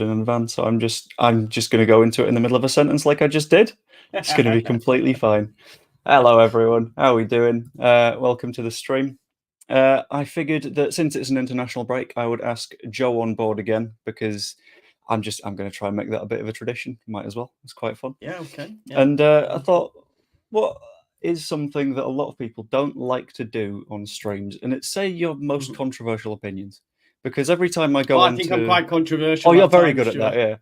in advance, so I'm just going to go into it in the middle of a sentence like I just did. It's going to be completely fine. Hello, everyone. How are we doing? Welcome to the stream. I figured that since it's an international break, I would ask Joe on board again because I'm going to try and make that a bit of a tradition. Might as well. It's quite fun. Yeah. Okay. Yeah. And I thought, what is something that a lot of people don't like to do on streams, and it's say your most controversial opinions. Because every time I go I think I'm quite controversial. Oh, you're very good at that,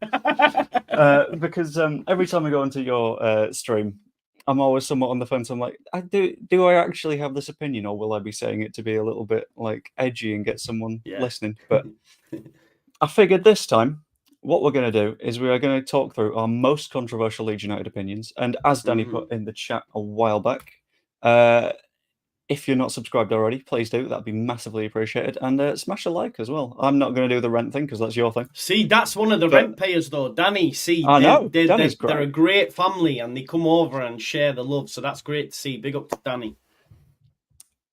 yeah. Because every time I go into your stream, I'm always somewhat on the fence. I'm like, do I actually have this opinion, or will I be saying it to be a little bit like edgy and get someone listening? But I figured this time, what we're going to do is we are going to talk through our most controversial Leeds United opinions. And as Danny put in the chat a while back, if you're not subscribed already, please do. That'd be massively appreciated. And smash a like as well. I'm not going to do the rent thing because that's your thing. See, that's one of the rent payers, though. Danny, I know. Danny's great. They're a great family and they come over and share the love. So that's great to see. Big up to Danny.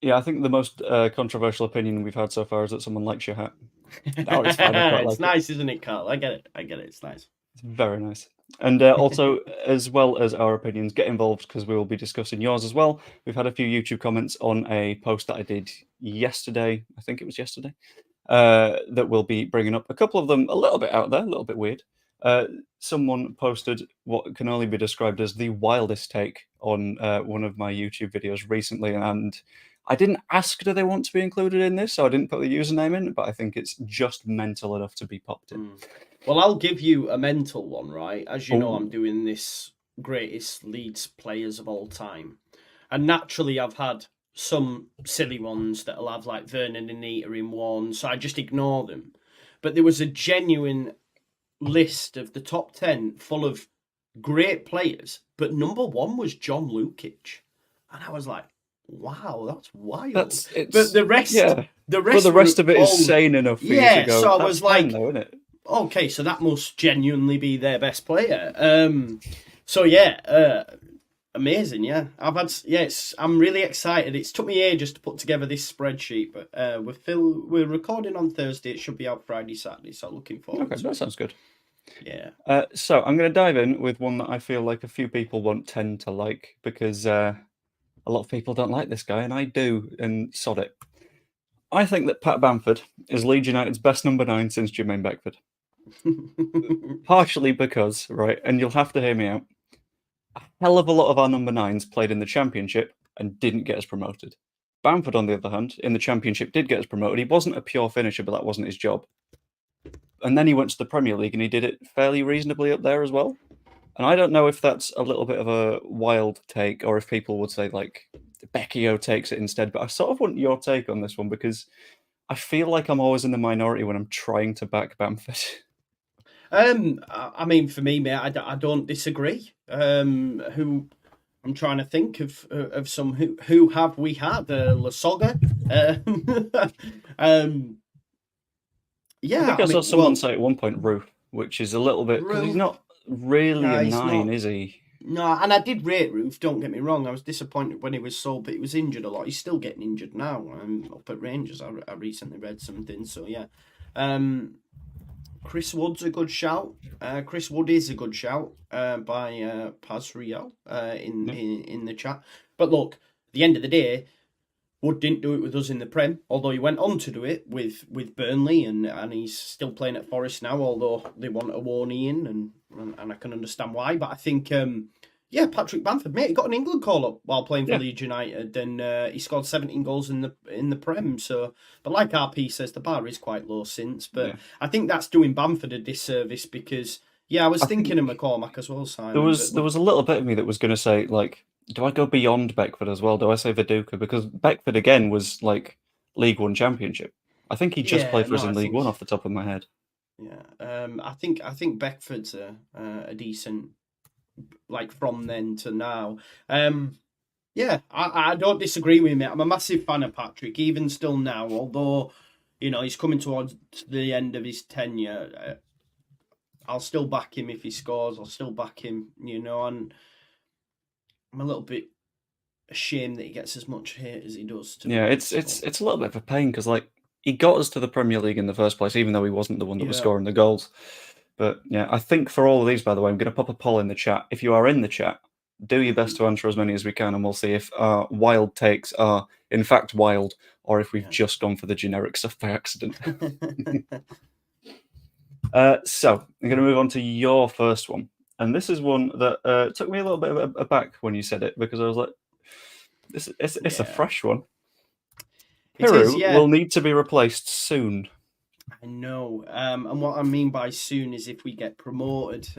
Yeah, I think the most controversial opinion we've had so far is that someone likes your hat. No, it's fine. It's nice, isn't it, Carl? I get it. It's nice. It's very nice. And also, as well as our opinions, get involved because we will be discussing yours as well. We've had a few YouTube comments on a post that I did yesterday. I think it was yesterday. That we'll be bringing up. A couple of them a little bit out there, a little bit weird. Someone posted what can only be described as the wildest take on one of my YouTube videos recently, and I didn't ask do they want to be included in this, so I didn't put the username in, but I think it's just mental enough to be popped in. Well, I'll give you a mental one, right? As you know, I'm doing this greatest Leeds players of all time. And naturally, I've had some silly ones that'll have like Vernon and Anita in one, so I just ignore them. But there was a genuine list of the top 10 full of great players, but number one was John Lukic. And I was like, wow, that's wild. But the rest of it is sane enough for you to go. So I was like, though, isn't it? Okay, so that must genuinely be their best player. Amazing, yeah. I'm really excited. It's took me ages to put together this spreadsheet, but we're recording on Thursday. It should be out Friday, Saturday, so looking forward. Okay, that sounds good. Yeah. So I'm going to dive in with one that I feel like a few people won't tend to like because a lot of people don't like this guy, and I do, and sod it. I think that Pat Bamford is Leeds United's best number 9 since Jermaine Beckford. Partially because, right, and you'll have to hear me out, a hell of a lot of our number 9s played in the Championship and didn't get us promoted. Bamford, on the other hand, in the Championship did get us promoted. He wasn't a pure finisher, but that wasn't his job. And then he went to the Premier League and he did it fairly reasonably up there as well. And I don't know if that's a little bit of a wild take or if people would say, like, Becchio takes it instead. But I sort of want your take on this one because I feel like I'm always in the minority when I'm trying to back Bamford. I mean, for me, mate, I don't disagree. Who I'm trying to think of some who have we had? La Soga. Yeah, I saw someone say at one point Roof, which is a little bit because he's not really a 9, is he? No, and I did rate Roof. Don't get me wrong. I was disappointed when he was sold, but he was injured a lot. He's still getting injured now. Up at Rangers, I recently read something. So yeah. Chris Wood's a good shout. Chris Wood is a good shout by Paz Riel in the chat. But look, at the end of the day, Wood didn't do it with us in the Prem, although he went on to do it with Burnley, and he's still playing at Forest now, although they want a Warney in, and I can understand why. But I think, Patrick Bamford, mate, he got an England call-up while playing for Leeds United, and he scored 17 goals in the Prem. So, but like RP says, the bar is quite low since. But I think that's doing Bamford a disservice because, I was thinking of McCormack as well, Simon. There was a little bit of me that was going to say, like, do I go beyond Beckford as well? Do I say Viduka? Because Beckford, again, was like League One Championship. I think he just played for us in League One off the top of my head. Yeah, I think Beckford's a decent, like, from then to now. I don't disagree with him. I'm a massive fan of Patrick, even still now, although, he's coming towards the end of his tenure. I'll still back him if he scores. I'll still back him, and I'm a little bit ashamed that he gets as much hate as he does. It's a little bit of a pain because, like, he got us to the Premier League in the first place, even though he wasn't the one that was scoring the goals. But yeah, I think for all of these, by the way, I'm going to pop a poll in the chat. If you are in the chat, do your best to answer as many as we can, and we'll see if our wild takes are in fact wild, or if we've just gone for the generic stuff by accident. So I'm going to move on to your first one, and this is one that took me a little bit aback when you said it, because I was like, it's a fresh one. Piroe will need to be replaced soon. I know, and what I mean by soon is if we get promoted.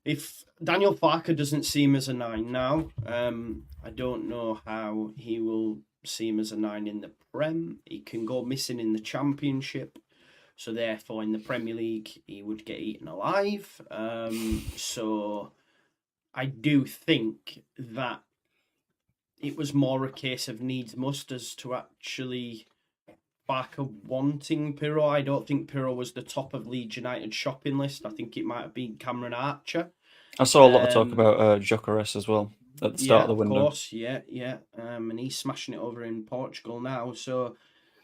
If Daniel Farke doesn't see him as a 9 now, I don't know how he will see him as a 9 in the Prem. He can go missing in the Championship, so therefore in the Premier League he would get eaten alive. So I do think that it was more a case of needs must as to actually Farke wanting Piroe. I don't think Piroe was the top of Leeds United shopping list. I think it might have been Cameron Archer. I saw a lot of talk about Gyökeres as well at the start of the window. Of course, yeah. And he's smashing it over in Portugal now. So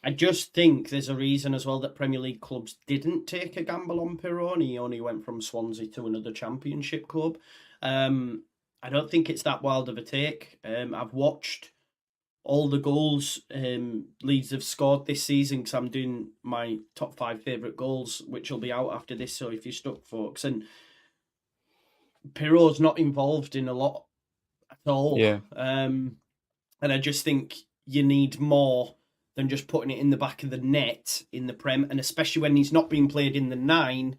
I just think there's a reason as well that Premier League clubs didn't take a gamble on Piroe, and he only went from Swansea to another Championship club. I don't think it's that wild of a take. I've watched all the goals Leeds have scored this season, because I'm doing my top 5 favourite goals, which will be out after this, so if you're stuck, folks. And Piroe's not involved in a lot at all. Yeah. And I just think you need more than just putting it in the back of the net in the Prem, and especially when he's not being played in the 9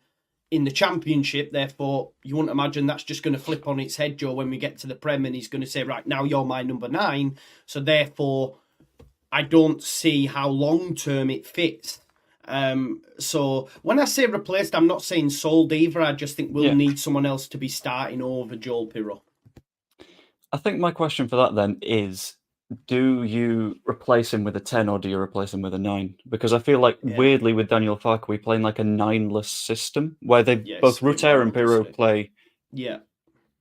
in the Championship. Therefore, you wouldn't imagine that's just going to flip on its head, Joe, when we get to the Prem, and he's going to say, right, now you're my number 9. So therefore, I don't see how long-term it fits. So when I say replaced, I'm not saying sold either. I just think we'll need someone else to be starting over Joel Piroe. I think my question for that then is, do you replace him with a 10 or do you replace him with a 9? Because I feel like weirdly with Daniel Farke, we play in like a 9-less system where they both Rutter and Piroe play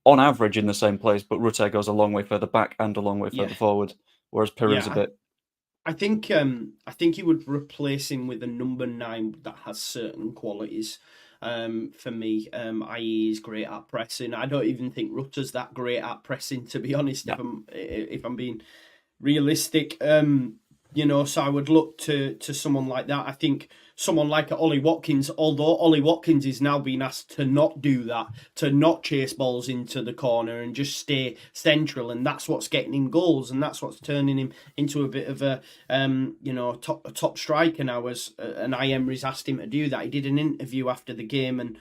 on average in the same place, but Rutter goes a long way further back and a long way further forward, whereas Piroe's a bit... I think you would replace him with a number 9 that has certain qualities. For me, i.e., he's great at pressing. I don't even think Rutter's that great at pressing, to be honest. If I'm being realistic, so I would look to someone like that. I think someone like Ollie Watkins, although Ollie Watkins is now being asked to not do that, to not chase balls into the corner and just stay central, and that's what's getting him goals, and that's what's turning him into a bit of a top striker now. And Emery's asked him to do that. He did an interview after the game, and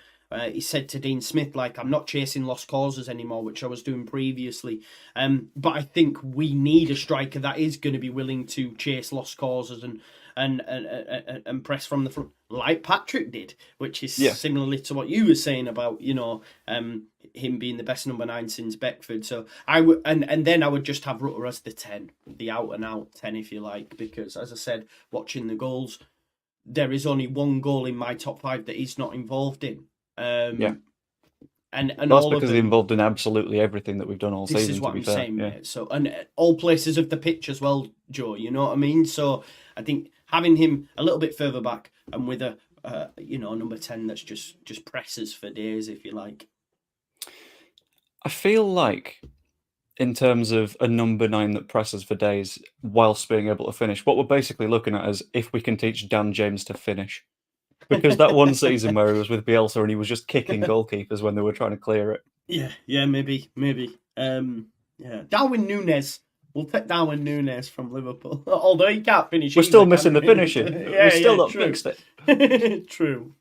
he said to Dean Smith, like, I'm not chasing lost causes anymore, which I was doing previously. But I think we need a striker that is going to be willing to chase lost causes and press from the front, like Patrick did, which is similarly to what you were saying about, him being the best number 9 since Beckford. So I would, and then I would just have Rutter as the 10, the out and out 10, if you like, because as I said, watching the goals, there is only one goal in my top 5 that he's not involved in. And that's because he's involved in absolutely everything that we've done all season. This is what I'm saying, mate. So, and all places of the pitch as well, Joe. You know what I mean? So I think having him a little bit further back and with a number 10 that's just presses for days, if you like. I feel like, in terms of a number 9 that presses for days whilst being able to finish, what we're basically looking at is if we can teach Dan James to finish. Because that one season where he was with Bielsa and he was just kicking goalkeepers when they were trying to clear it. Yeah, maybe. Darwin Núñez. We'll take Darwin Núñez from Liverpool. Although he can't finish. We're still missing the finishing. We're still not fixed it. True.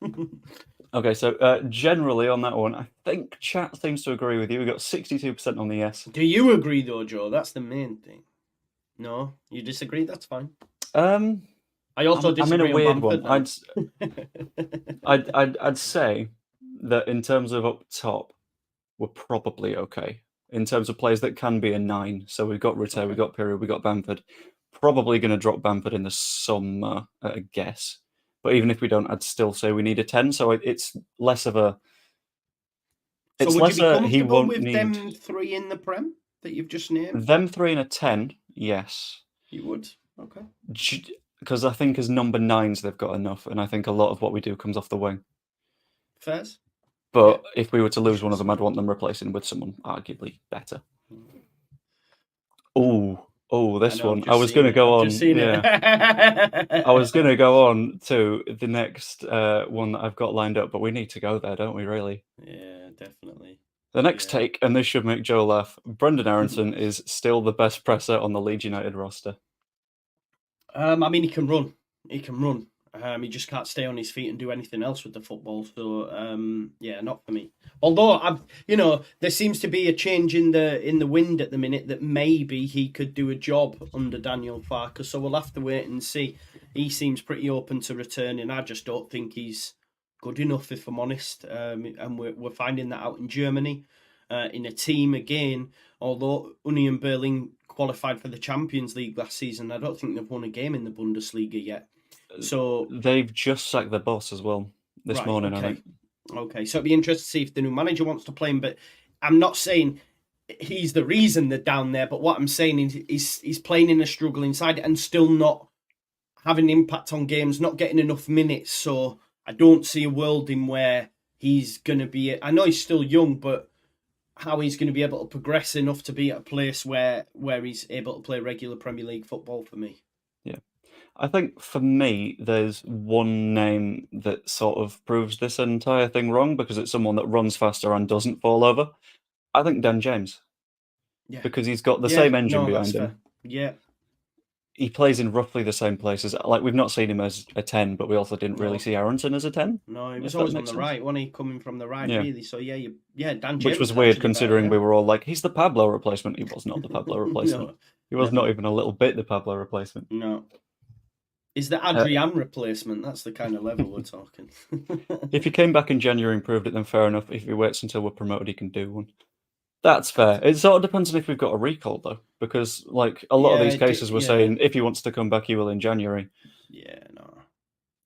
Okay, so generally on that one, I think chat seems to agree with you. We got 62% on the yes. Do you agree though, Joe? That's the main thing. No? You disagree? That's fine. I also disagree. I'm in a weird one. I'd say that in terms of up top, we're probably okay. In terms of players that can be a 9, so we've got Rutter, we've got Piroe, we've got Bamford. Probably going to drop Bamford in the summer, at a guess. But even if we don't, I'd still say we need a 10. So it's less of a. It's so would you be comfortable with them 3 in the Prem that you've just named? Them 3 in a 10, yes. You would? Okay. Because I think as number 9s, they've got enough. And I think a lot of what we do comes off the wing. Fairs. But if we were to lose one of them, I'd want them replacing with someone arguably better. This one. I was going to go on. Yeah. I was going to go on to the next one that I've got lined up, but we need to go there, don't we, really? Yeah, definitely. The next take, and this should make Joe laugh, Brenden Aaronson is still the best presser on the Leeds United roster. I mean, he can run. He can run. He just can't stay on his feet and do anything else with the football. So, yeah, not for me. Although, there seems to be a change in the wind at the minute that maybe he could do a job under Daniel Farke. So we'll have to wait and see. He seems pretty open to returning. I just don't think he's good enough, if I'm honest. And we're finding that out in Germany, in a team again. Although Union Berlin qualified for the Champions League last season, I don't think they've won a game in the Bundesliga yet. So they've just sacked their boss as well this morning, okay. I think. Okay, so it'd be interesting to see if the new manager wants to play him. But I'm not saying he's the reason they're down there. But what I'm saying is he's playing in a struggling side and still not having impact on games, not getting enough minutes. So I don't see a world in where he's going to be. I know he's still young, but how he's going to be able to progress enough to be at a place where he's able to play regular Premier League football for me. Yeah. I think for me, there's one name that sort of proves this entire thing wrong because it's someone that runs faster and doesn't fall over. I think Dan James. Yeah. Because he's got the same engine behind him. Fair. Yeah. He plays in roughly the same places. Like, we've not seen him as a 10, but we also didn't really see Aaronson as a 10. No, he was always on the right, wasn't he? Coming from the right, really. So, Dan James. Which was weird considering we were all like, he's the Pablo replacement. He was not the Pablo replacement. He was not even a little bit the Pablo replacement. No. He's the Adrian replacement. That's the kind of level we're talking. If he came back in January and proved it, then fair enough. If he waits until we're promoted, he can do one. That's fair. It sort of depends on if we've got a recall, though, because like a lot of these cases were saying if he wants to come back, he will in January. Yeah, no.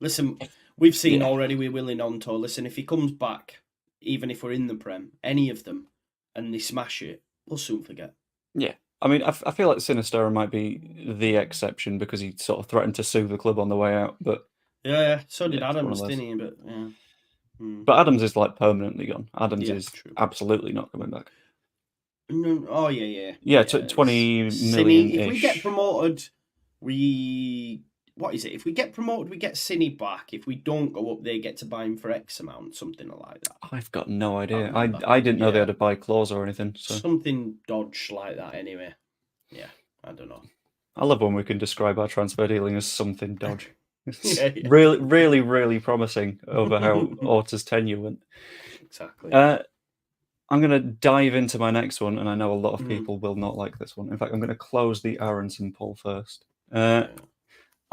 Listen, we've seen already with Gnonto. Listen, if he comes back, even if we're in the Prem, any of them, and they smash it, we'll soon forget. Yeah. I mean, I feel like Sinisterra might be the exception because he sort of threatened to sue the club on the way out. But yeah, so did Adams, didn't he? But yeah. But Adams is like permanently gone. Adams is absolutely not coming back. Oh yeah. Yeah, 20 million. If we get promoted, what is it? If we get promoted, we get Cine back. If we don't go up, they get to buy him for X amount, something like that. I've got no idea. I didn't know they had a buy clause or anything. So. Something dodge like that anyway. Yeah, I don't know. I love when we can describe our transfer dealing as something dodge. Really, really, really promising over how Orta's tenure went. Exactly. I'm going to dive into my next one, and I know a lot of people will not like this one. In fact, I'm going to close the Aaronson poll first.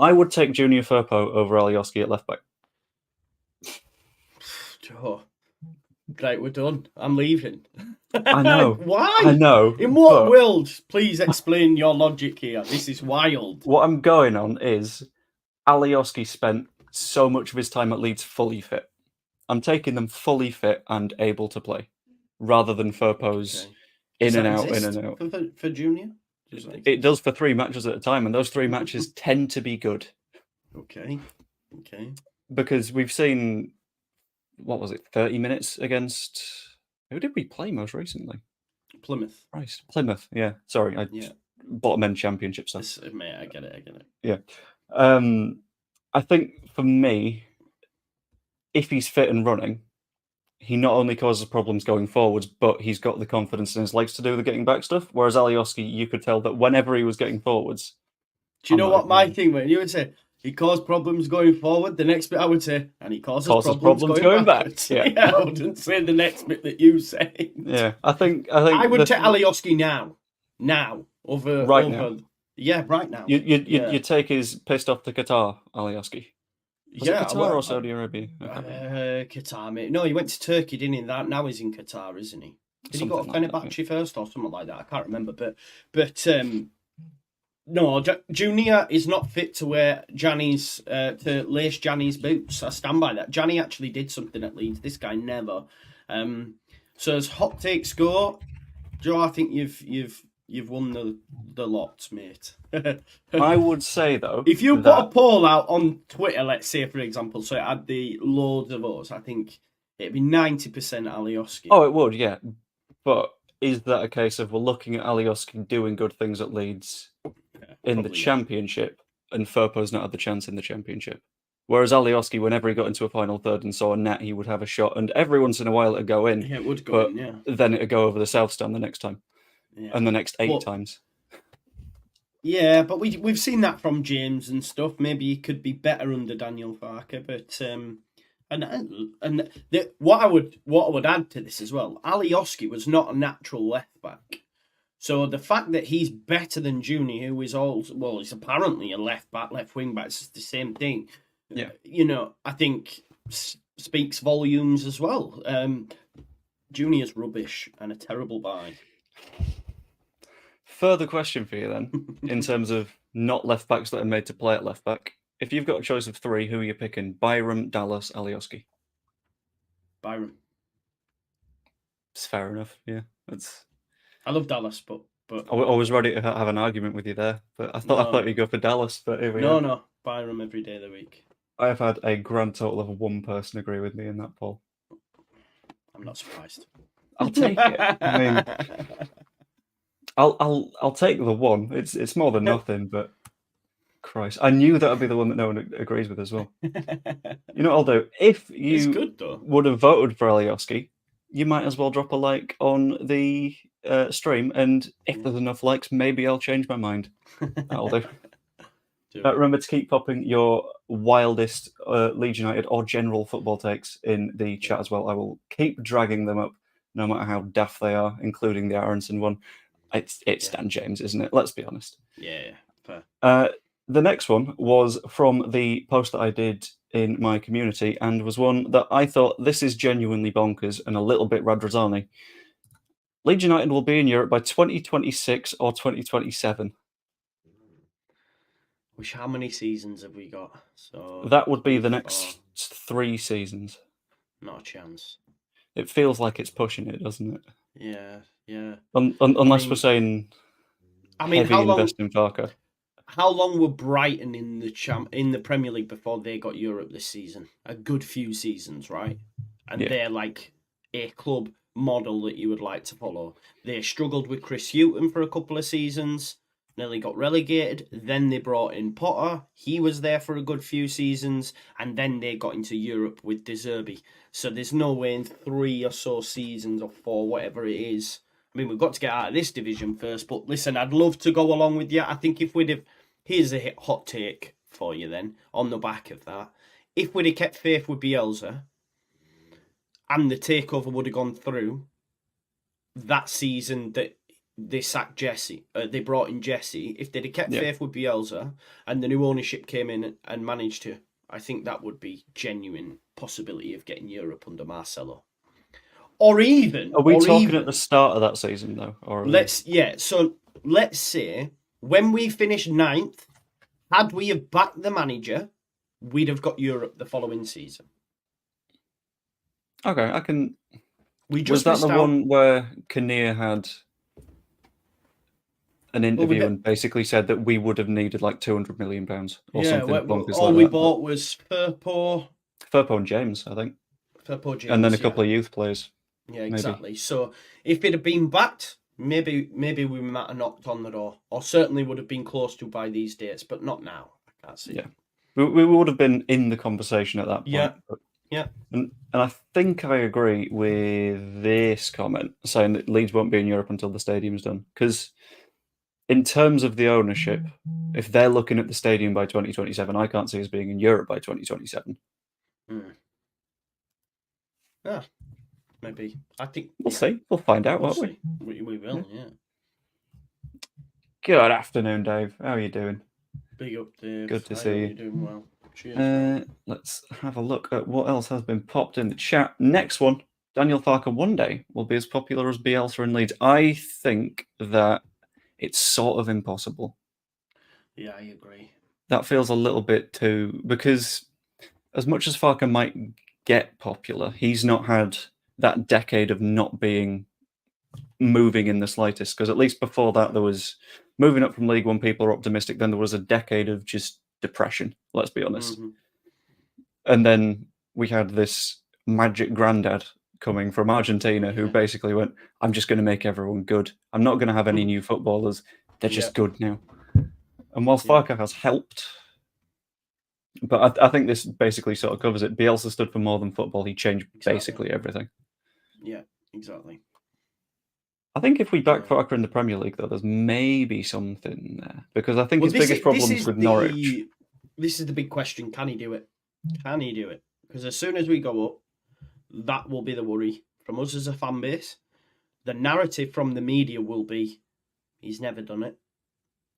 I would take Junior Firpo over Alioski at left back. Oh, great, we're done. I'm leaving. I know. Why? I know. In what world? Please explain your logic here. This is wild. What I'm going on is Alioski spent so much of his time at Leeds fully fit. I'm taking them fully fit and able to play, rather than Firpo's in and out. For Junior? It does for 3 matches at a time, and those 3 matches tend to be good. Okay. Because we've seen, 30 minutes against... Who did we play most recently? Plymouth. Christ, Plymouth, yeah. Sorry, bottom end championship stuff. Mate, I get it. Yeah. I think for me, if he's fit and running, he not only causes problems going forwards, but he's got the confidence in his legs to do the getting back stuff. Whereas Alioski, you could tell that whenever he was getting forwards... Do you know what my thing was? You would say, he caused problems going forward. The next bit I would say, and he causes problems going back. Yeah. I wouldn't say the next bit that you say. Yeah, I think I would take Alioski now. Over... now. Yeah, right now. You take his pissed off to Qatar, Alioski. Was it Qatar or Saudi Arabia? Qatar, mate. No, he went to Turkey, didn't he? Now he's in Qatar, isn't he? Did he go to Fenerbahce first or something like that? I can't remember. But no, Junior is not fit to wear to lace Gianni's boots. I stand by that. Gianni actually did something at Leeds. This guy never. So as hot takes go, Joe, I think you've won the lot, mate. I would say, though... If you put a poll out on Twitter, let's say, for example, so it had the loads of votes, I think It'd be 90% Alioski. Oh, it would, yeah. But is that a case of we're looking at Alioski doing good things at Leeds in the Championship, and Firpo's not had the chance in the Championship? Whereas Alioski, whenever he got into a final third and saw a net, he would have a shot, and every once in a while it'd go in. Yeah, it would go in, yeah. Then it'd go over the South Stand the next time, and the next 8 times. Yeah, but we've seen that from James and stuff. Maybe he could be better under Daniel Farke, but what I would add to this as well, Alioski was not a natural left back, so the fact that he's better than Juni, who is he's apparently a left back, left wing back, it's the same thing. Yeah, I think speaks volumes as well. Juni is rubbish and a terrible buy. Further question for you then, in terms of not left backs that are made to play at left back. If you've got a choice of 3, who are you picking? Byram, Dallas, Alioski? Byram. It's fair enough, yeah. I love Dallas, but I was ready to have an argument with you there, but I thought you'd go for Dallas, but here we are. No, Byram every day of the week. I have had a grand total of 1 person agree with me in that poll. I'm not surprised. I'll take it. I mean, I'll take the 1. It's more than nothing, but Christ, I knew that would be the one that no one agrees with as well. You know what I'll do? If you would have voted for Alioski, you might as well drop a like on the stream, and if there's enough likes, maybe I'll change my mind. That'll do. Remember to keep popping your wildest Leeds United or general football takes in the chat as well. I will keep dragging them up, no matter how daft they are, including the Aaronson one. It's Dan James, isn't it? Let's be honest. Yeah, fair. The next one was from the post that I did in my community, and was one that I thought, this is genuinely bonkers and a little bit Radrazani. Leeds United will be in Europe by 2026 or 2027. Which, how many seasons have we got? So that would be the next 3 seasons. Not a chance. It feels like it's pushing it, doesn't it? Yeah. Unless we're saying heavy invest in Farke. How long were Brighton in the Premier League before they got Europe this season? A good few seasons, right? And they're like a club model that you would like to follow. They struggled with Chris Hughton for a couple of seasons, nearly got relegated. Then they brought in Potter. He was there for a good few seasons, and then they got into Europe with De Zerbi. So there's no way in 3 or so seasons or 4, whatever it is. I mean, we've got to get out of this division first. But listen, I'd love to go along with you. I think if we'd have... Here's a hot take for you then, on the back of that. If we'd have kept faith with Bielsa, and the takeover would have gone through, that season that they sacked Jesse, they brought in Jesse, if they'd have kept faith with Bielsa, and the new ownership came in and managed to, I think that would be genuine possibility of getting Europe under Marcelo. Or even... Are we talking at the start of that season, though? So let's say... When we finished 9th, had we have backed the manager, we'd have got Europe the following season. Okay, I can... Was that the one where Kinnear had an interview and basically said that we would have needed like £200 million or something? All we bought was Firpo and James, I think. James, and then a couple of youth players. Yeah, exactly. Maybe. So if it had been backed... Maybe we might have knocked on the door, or certainly would have been close to by these dates, but not now. I can't see. Yeah, we would have been in the conversation at that point. Yeah. And I think I agree with this comment, saying that Leeds won't be in Europe until the stadium's done. Because in terms of the ownership, if they're looking at the stadium by 2027, I can't see us being in Europe by 2027. Yeah. Maybe. I think... We'll see. We'll find out, won't we? We will, yeah. Good afternoon, Dave. How are you doing? Big up, Dave. Good to see you. You're doing well. Cheers. Let's have a look at what else has been popped in the chat. Next one, Daniel Farke one day will be as popular as Bielsa in Leeds. I think that it's sort of impossible. Yeah, I agree. That feels a little bit too... Because as much as Farke might get popular, he's not had... that decade of not being moving in the slightest, because at least before that there was moving up from League One, people are optimistic, then there was a decade of just depression, let's be honest. And then we had this magic granddad coming from Argentina who basically went, I'm just going to make everyone good. I'm not going to have any new footballers. They're just good now. And whilst Farke has helped, but I think this basically sort of covers it. Bielsa stood for more than football. He changed basically everything. Yeah, exactly. I think if we back Farke in the Premier League, though, there's maybe something there. Because I think his biggest problems with Norwich... This is the big question. Can he do it? Can he do it? Because as soon as we go up, that will be the worry from us as a fan base. The narrative from the media will be, he's never done it.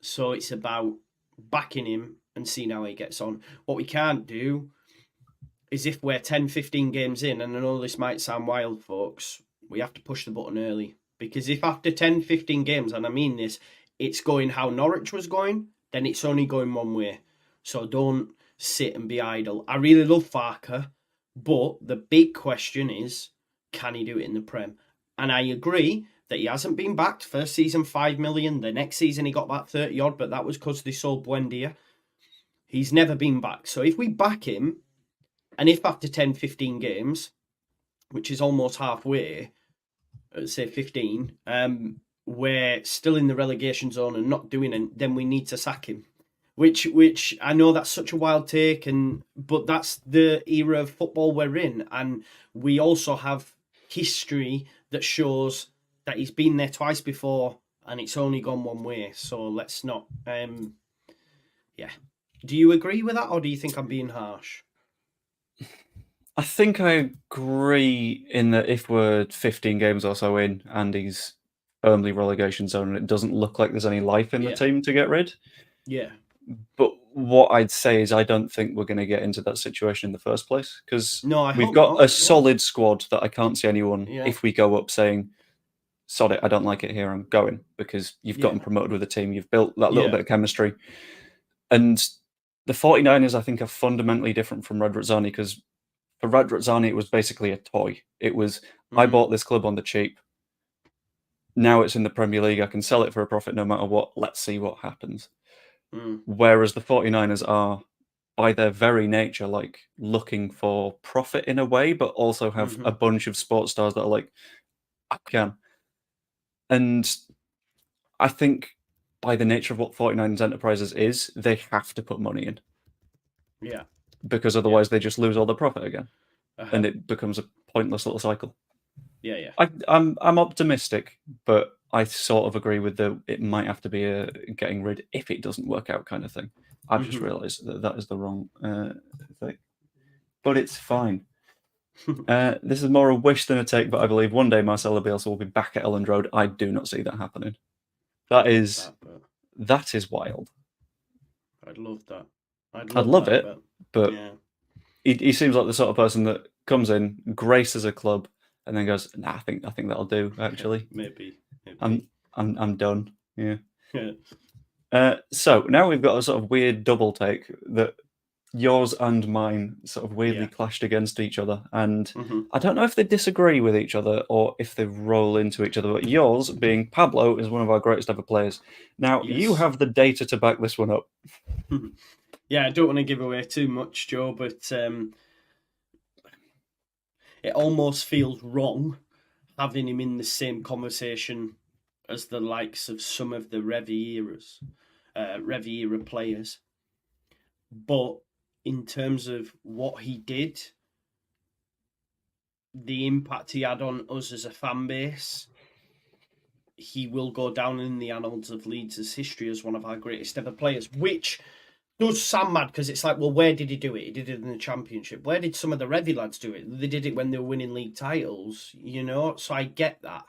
So it's about backing him and seeing how he gets on. What we can't do is if we're 10, 15 games in, and I know this might sound wild, folks, we have to push the button early. Because if after 10, 15 games, and I mean this, it's going how Norwich was going, then it's only going one way. So don't sit and be idle. I really love Farke, but the big question is, can he do it in the Prem? And I agree that he hasn't been backed. First season, 5 million. The next season, he got back 30 odd, but that was because they sold Buendia. He's never been back. So if we back him, and if after 10, 15 games, which is almost halfway, say 15, we're still in the relegation zone and not doing it, then we need to sack him. Which I know that's such a wild take, but that's the era of football we're in. And we also have history that shows that he's been there twice before and it's only gone one way. So let's not... Do you agree with that, or do you think I'm being harsh? I think I agree in that if we're 15 games or so in and he's firmly relegation zone and it doesn't look like there's any life in the team to get rid. Yeah. But what I'd say is I don't think we're going to get into that situation in the first place because we've got a solid squad that I can't see anyone, if we go up, saying, sod it, I don't like it here, I'm going, because you've gotten promoted with the team, you've built that little bit of chemistry. And the 49ers, I think, are fundamentally different from Radrizzani because for Radrizzani, it was basically a toy. It was, I bought this club on the cheap. Now it's in the Premier League. I can sell it for a profit no matter what. Let's see what happens. Whereas the 49ers are, by their very nature, like looking for profit in a way, but also have a bunch of sports stars that are like, I can. And I think by the nature of what 49ers Enterprises is, they have to put money in. Yeah. Because otherwise they just lose all the profit again. And it becomes a pointless little cycle. Yeah. I'm optimistic, but I sort of agree with it might have to be a getting rid if it doesn't work out kind of thing. I've just realised that is the wrong thing. But it's fine. This is more a wish than a take, but I believe one day Marcelo Bielsa will be back at Elland Road. I do not see that happening. That is wild. I'd love that. I'd love it, but he seems like the sort of person that comes in, graces a club, and then goes, "Nah, I think that'll do. Actually, maybe. I'm done." Yeah. So now we've got a sort of weird double take that yours and mine sort of weirdly clashed against each other, and I don't know if they disagree with each other or if they roll into each other. But yours being Pablo is one of our greatest ever players. Now you have the data to back this one up. Yeah, I don't want to give away too much, Joe, but it almost feels wrong having him in the same conversation as the likes of some of the Revi era players. But in terms of what he did, the impact he had on us as a fan base, he will go down in the annals of Leeds' history as one of our greatest ever players, which does sound mad because it's like, well, where did he do it? He did it in the Championship. Where did some of the Revi lads do it? They did it when they were winning league titles, you know? So I get that.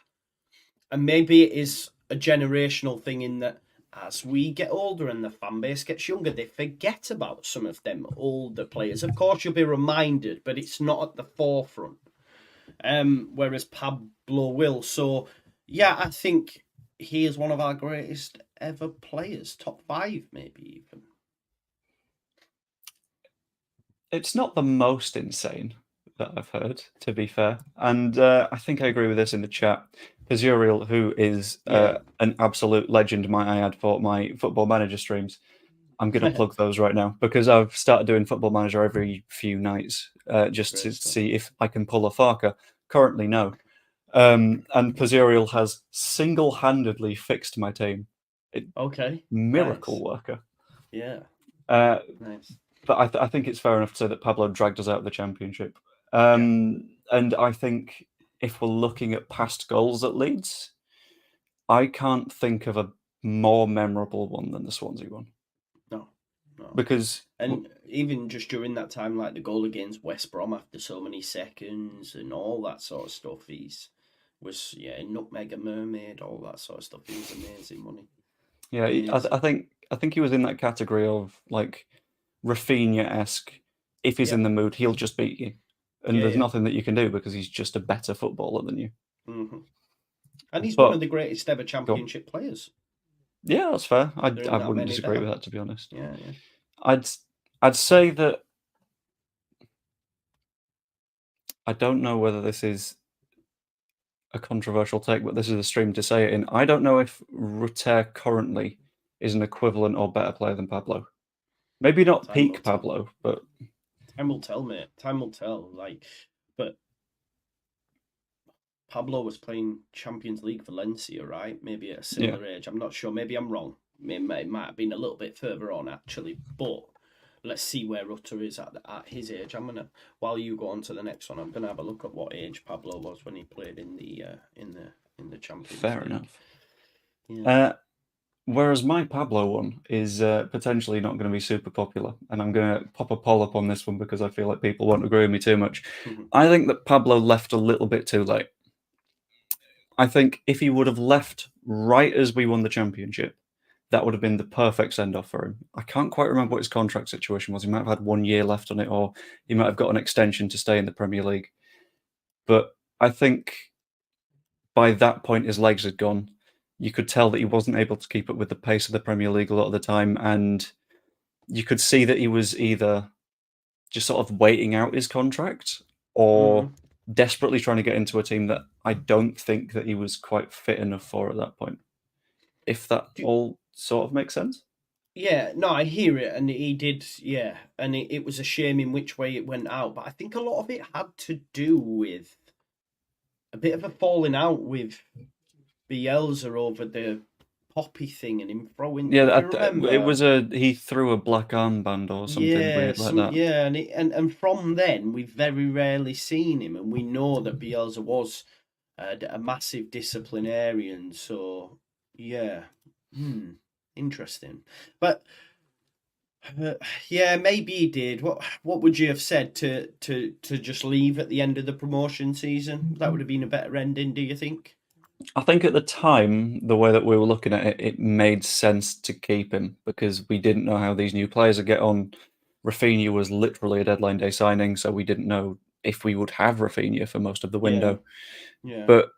And maybe it is a generational thing in that as we get older and the fan base gets younger, they forget about some of them older players. Of course, you'll be reminded, but it's not at the forefront. Whereas Pablo will. So, yeah, I think he is one of our greatest ever players. Top 5, maybe even. It's not the most insane that I've heard, to be fair. And I think I agree with this in the chat. Because Uriel, who is an absolute legend, might I add, for my Football Manager streams, I'm going to plug those right now because I've started doing Football Manager every few nights just to see if I can pull a Farke. Currently, no. And Pazuriel has single-handedly fixed my team. Miracle nice. worker. Yeah. Nice. But I think it's fair enough to say that Pablo dragged us out of the Championship. And I think if we're looking at past goals at Leeds, I can't think of a more memorable one than the Swansea one. No. Because even just during that time, like the goal against West Brom after so many seconds and all that sort of stuff, was Nutmeg a Mermaid, all that sort of stuff. He was amazing, wasn't he? Yeah, I think he was in that category of like Rafinha-esque. If he's in the mood, he'll just beat you, and there's nothing that you can do because he's just a better footballer than you. Mm-hmm. And he's one of the greatest ever Championship players. Yeah, that's fair. I wouldn't disagree with that, to be honest. Yeah. I'd say that I don't know whether this is a controversial take, but this is a stream to say it in. I don't know if Rutter currently is an equivalent or better player than Pablo. Maybe not peak Pablo, but time will tell, mate. Time will tell. But Pablo was playing Champions League Valencia, right? Maybe at a similar age. I'm not sure. Maybe I'm wrong. It might have been a little bit further on, actually. But let's see where Rutter is at his age. While you go on to the next one, I'm gonna have a look at what age Pablo was when he played in the Champions League. Fair enough. Yeah. Whereas my Pablo one is potentially not going to be super popular, and I'm going to pop a poll up on this one because I feel like people won't agree with me too much. Mm-hmm. I think that Pablo left a little bit too late. I think if he would have left right as we won the Championship, that would have been the perfect send-off for him. I can't quite remember what his contract situation was. He might have had 1 year left on it, or he might have got an extension to stay in the Premier League. But I think by that point, his legs had gone. You could tell that he wasn't able to keep up with the pace of the Premier League a lot of the time, and you could see that he was either just sort of waiting out his contract or desperately trying to get into a team that I don't think that he was quite fit enough for at that point. If that all sort of makes sense? Yeah, no, I hear it, and he did, and it was a shame in which way it went out, but I think a lot of it had to do with a bit of a falling out with Bielsa over the poppy thing and him throwing. Yeah, it was he threw a black armband or something weird like that. Yeah, and from then we've very rarely seen him, and we know that Bielsa was a massive disciplinarian. So yeah, interesting. But maybe he did. What would you have said to just leave at the end of the promotion season? That would have been a better ending, do you think? I think at the time, the way that we were looking at it, it made sense to keep him because we didn't know how these new players would get on. Rafinha was literally a deadline day signing, so we didn't know if we would have Rafinha for most of the window. Yeah. But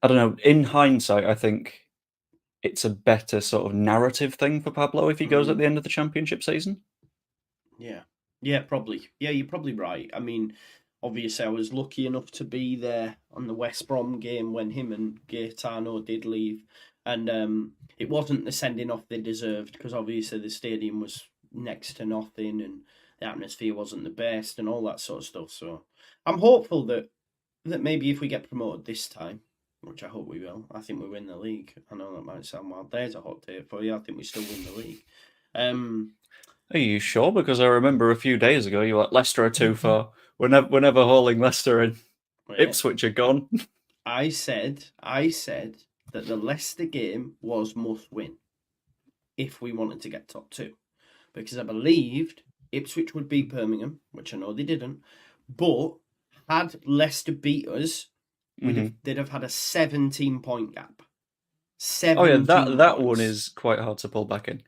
I don't know. In hindsight, I think it's a better sort of narrative thing for Pablo if he goes at the end of the Championship season. Yeah, probably. Yeah, you're probably right. I mean, obviously, I was lucky enough to be there on the West Brom game when him and Gaetano did leave. And it wasn't the sending off they deserved because obviously the stadium was next to nothing and the atmosphere wasn't the best and all that sort of stuff. So I'm hopeful that maybe if we get promoted this time, which I hope we will, I think we win the league. I know that might sound wild. There's a hot take for you. I think we still win the league. Are you sure? Because I remember a few days ago you were like, Leicester are too far. We're never hauling Leicester in. Ipswich are gone. I said that the Leicester game was must win if we wanted to get top two. Because I believed Ipswich would beat Birmingham, which I know they didn't. But had Leicester beat us, they'd have had a 17-point gap. 17 that points. one is quite hard to pull back in.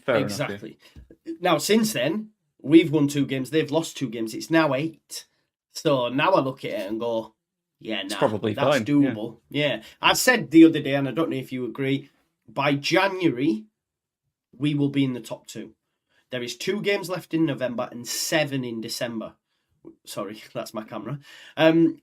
Fair exactly. Enough, yeah. Now, since then, we've won 2 games, they've lost 2 games. It's now 8. So now I look at it and go, it's probably that's fine. doable. Yeah. I said the other day, and I don't know if you agree, by January, we will be in the top 2. There is 2 games left in November and 7 in December. Sorry, that's my camera.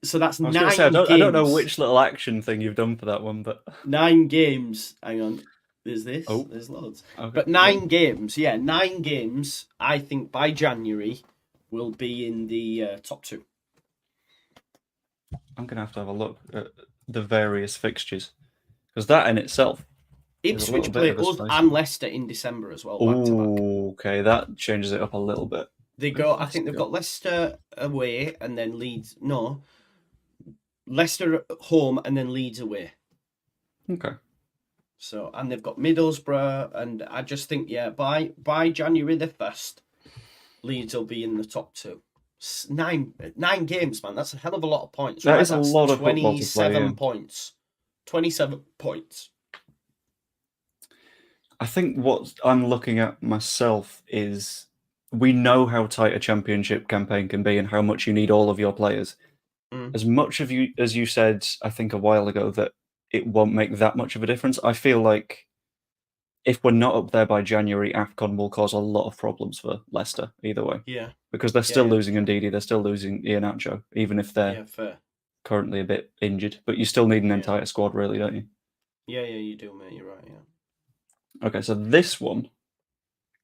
So that's 9 games. I don't know which little action thing you've done for that one, but 9 games. Hang on. There's this. Oh. There's loads. Okay. But 9 games. Yeah, 9 games. I think by January will be in the top 2. I'm going to have a look at the various fixtures. Because that in itself is a little Ipswich bit play of a us spicy. and Leicester in December as well, back to back. Okay, that changes it up a little bit. I think they've got Leicester away and then Leeds. No, Leicester at home and then Leeds away. Okay. So, and they've got Middlesbrough, and I just think, by January the 1st, Leeds will be in the top 2. 9 games, man. That's a hell of a lot of points. That right? is a lot of football to play, 27 points. 27 points. I think what I'm looking at myself is we know how tight a championship campaign can be and how much you need all of your players. As much of you as you said, I think a while ago, that it won't make that much of a difference. I feel like if we're not up there by January, AFCON will cause a lot of problems for Leicester either way. Yeah. Because they're still losing Ndidi, they're still losing Iheanacho, even if they're currently a bit injured. But you still need an entire squad, really, don't you? Yeah, you do, mate. You're right, yeah. Okay, so this one